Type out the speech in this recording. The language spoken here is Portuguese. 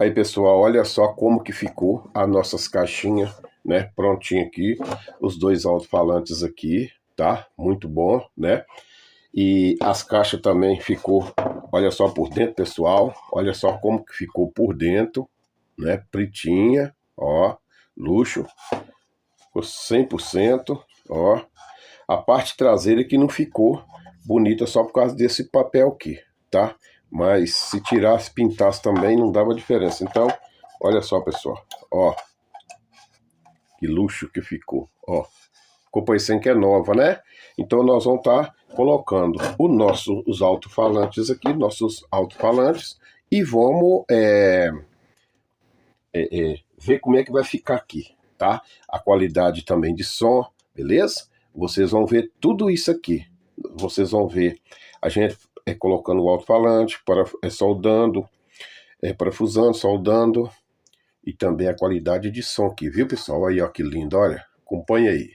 Aí, pessoal, olha só como que ficou as nossas caixinhas, né? Prontinho aqui, os dois alto-falantes aqui, tá? Muito bom, né? E as caixas também ficou, olha só por dentro, pessoal. Olha só como que ficou por dentro, né? Pretinha, ó, luxo. Ficou 100%, ó. A parte traseira que não ficou bonita só por causa desse papel aqui, tá? Mas se tirasse, pintasse também, não dava diferença. Então, olha só, pessoal, ó. Que luxo que ficou, ó. Ficou parecendo que é nova, né? Então nós vamos estar colocando os alto-falantes aqui, nossos alto-falantes, e vamos ver como é que vai ficar aqui, tá? A qualidade também de som, beleza? Vocês vão ver tudo isso aqui. Vocês vão ver a gente colocando o alto-falante, soldando, parafusando, soldando, e também a qualidade de som aqui, viu, pessoal? Aí, ó, que lindo, olha. Acompanha aí.